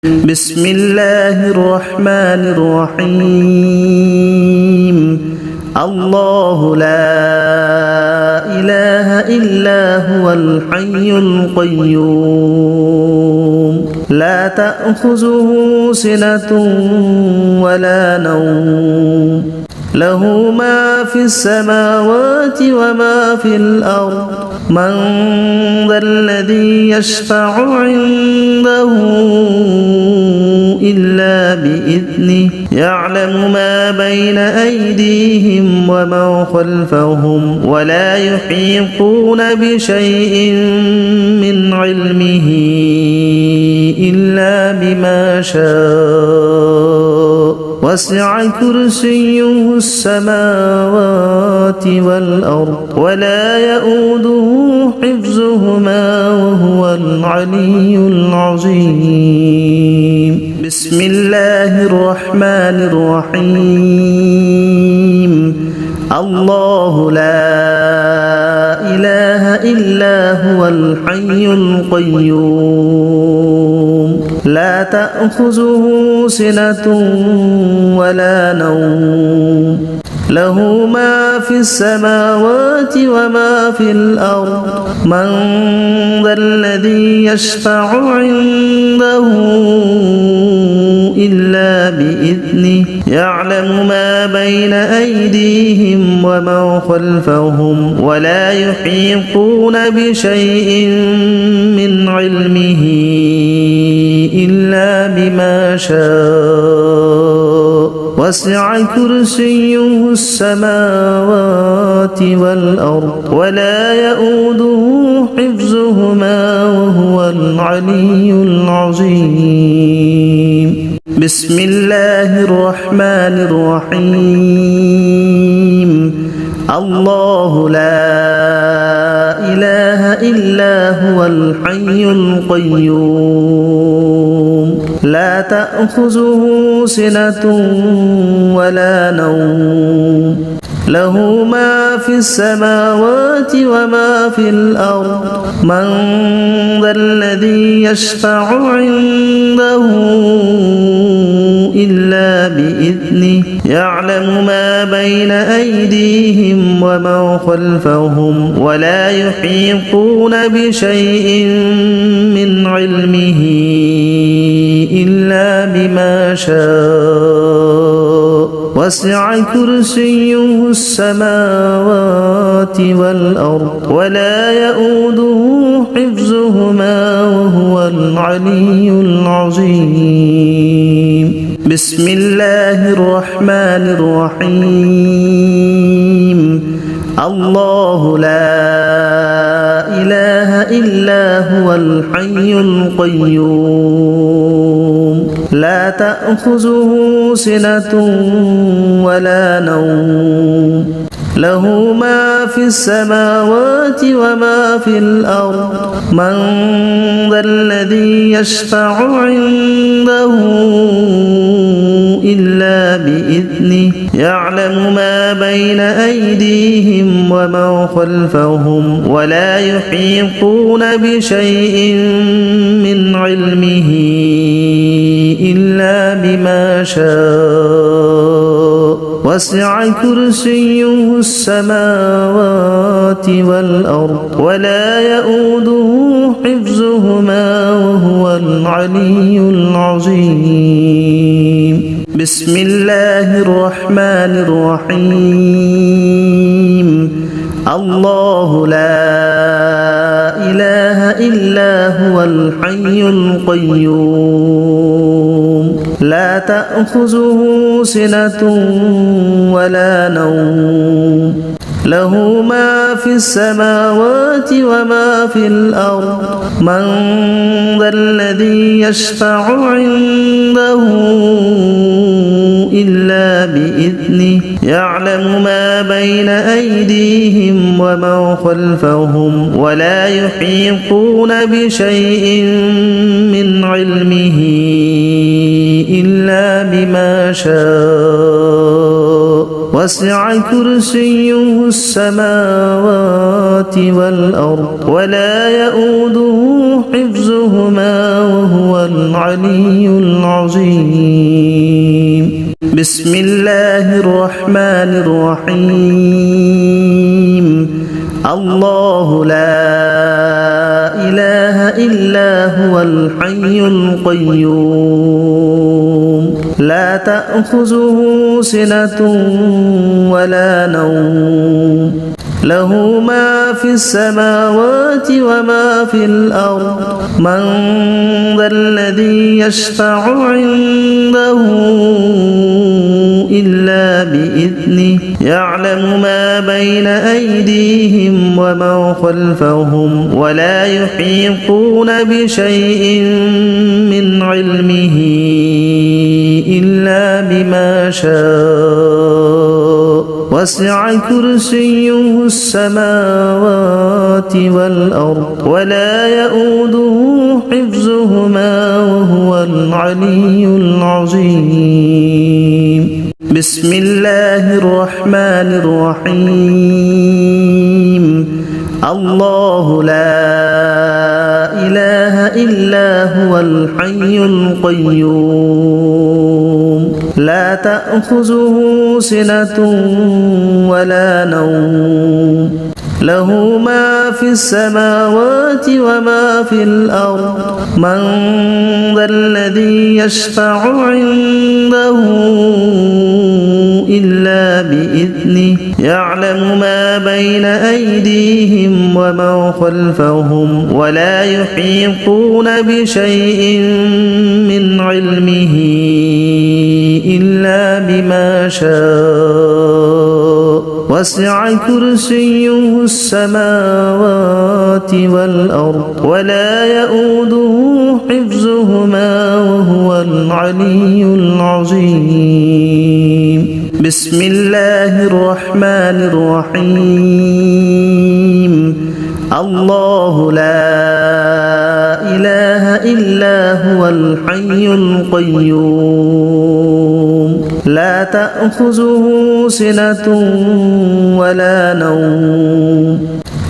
بسم الله الرحمن الرحيم الله لا إله إلا هو الحي القيوم لا تأخذه سنة ولا نوم له ما في السماوات وما في الأرض من ذا الذي يشفع عنده إلا بإذنه يعلم ما بين أيديهم وما خلفهم ولا يحيطون بشيء من علمه إلا بما شاء وسع كرسيه السماوات والأرض ولا يؤوده حفظهما وهو العلي العظيم بسم الله الرحمن الرحيم الله لا إله إلا هو الحي القيوم لا تأخذه سنة ولا نوم له ما في السماوات وما في الأرض من ذا الذي يشفع عنده إلا بإذنه يعلم ما بين أيديهم وما خلفهم ولا يحيطون بشيء من علمه إلا بما شاء وسع كرسيه السماوات والأرض ولا يؤوده حفظهما وهو العلي العظيم بسم الله الرحمن الرحيم الله لا إله إلا هو الحي القيوم لا تأخذه سنة ولا نوم له ما في السماوات وما في الأرض من ذا الذي يشفع عنده إلا بإذنه يعلم ما بين أيديهم وما خلفهم ولا يحيطون بشيء من علمه إلا بما شاء وسع كرسيه السماوات والأرض ولا يؤوده حفظهما وهو العلي العظيم بسم الله الرحمن الرحيم الله لا إله إلا هو الحي القيوم لا تأخذه سنة ولا نوم له ما في السماوات وما في الأرض من ذا الذي يشفع عنده إلا بإذنه يعلم ما بين أيديهم وما خلفهم ولا يحيطون بشيء من علمه إلا بما شاء وسع كرسيه السماوات والأرض ولا يؤوده حفظهما وهو العلي العظيم بسم الله الرحمن الرحيم الله لا إله إلا هو الحي القيوم لا تأخذه سنة ولا نوم له ما في السماوات وما في الأرض من ذا الذي يشفع عنده إلا بإذنه يعلم ما بين أيديهم وما خلفهم ولا يحيطون بشيء من علمه إلا بما شاء وسع كرسيه السماوات والأرض ولا يؤوده حفظهما وهو العلي العظيم بسم الله الرحمن الرحيم الله لا إله إلا هو الحي القيوم لا تأخذه سنة ولا نوم له ما في السماوات وما في الأرض من ذا الذي يشفع عنده إلا بإذنه يعلم ما بين أيديهم وما خلفهم ولا يحيطون بشيء من علمه إلا بما شاء وسع كرسيه السماوات والأرض ولا يؤوده حفظهما وهو العلي العظيم بسم الله الرحمن الرحيم الله لا إله إلا هو الحي القيوم لا تأخذه سنة ولا نوم له ما في السماوات وما في الأرض من ذا الذي يشفع عنده إلا بإذنه يعلم ما بين أيديهم وما خلفهم ولا يحيطون بشيء من علمه إلا بما شاء وسع كرسيه السماوات والأرض ولا يؤوده حفظهما وهو العلي العظيم بسم الله الرحمن الرحيم الله لا إله إلا هو الحي القيوم لا تأخذه سنة ولا نوم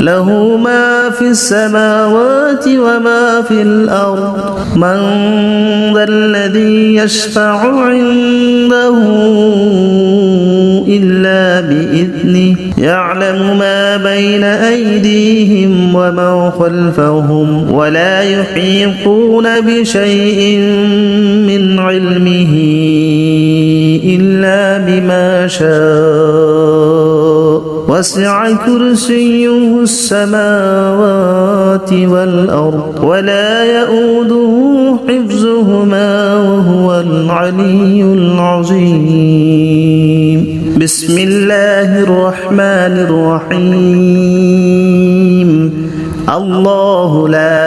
له ما في السماوات وما في الأرض من ذا الذي يشفع عنده إلا بإذنه يعلم ما بين أيديهم وما خلفهم ولا يحيطون بشيء من علمه إلا بما شاء وسع كرسيه السماوات والأرض ولا يؤوده حفظهما وهو العلي العظيم بسم الله الرحمن الرحيم الله لا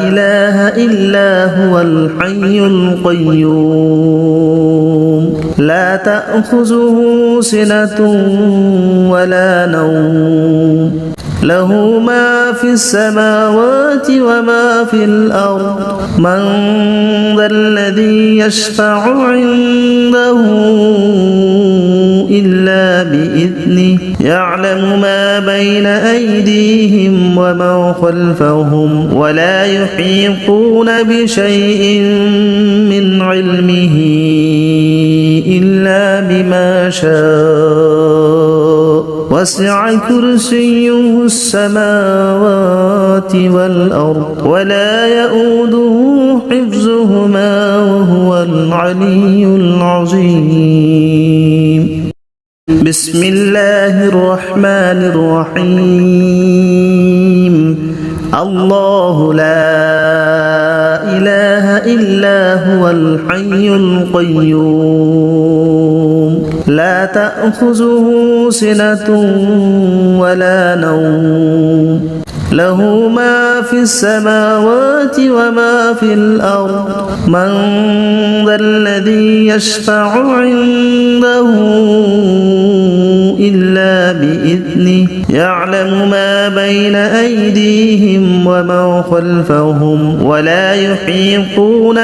إله إلا هو الحي القيوم لا تأخذه سنة ولا نوم له ما في السماوات وما في الأرض من ذا الذي يشفع عنده إلا بإذنه يعلم ما بين أيديهم وما خلفهم ولا يحيطون بشيء من علمه إلا بما شاء وسع كرسيه السماوات والأرض ولا يؤوده حفظهما وهو العلي العظيم بسم الله الرحمن الرحيم الله لا إله إلا هو الحي القيوم لا تأخذه سنة ولا نوم له ما في السماوات وما في الأرض من ذا الذي يشفع عنده إلا بإذنه يعلم ما بين أيديهم وما خلفهم ولا يحيطون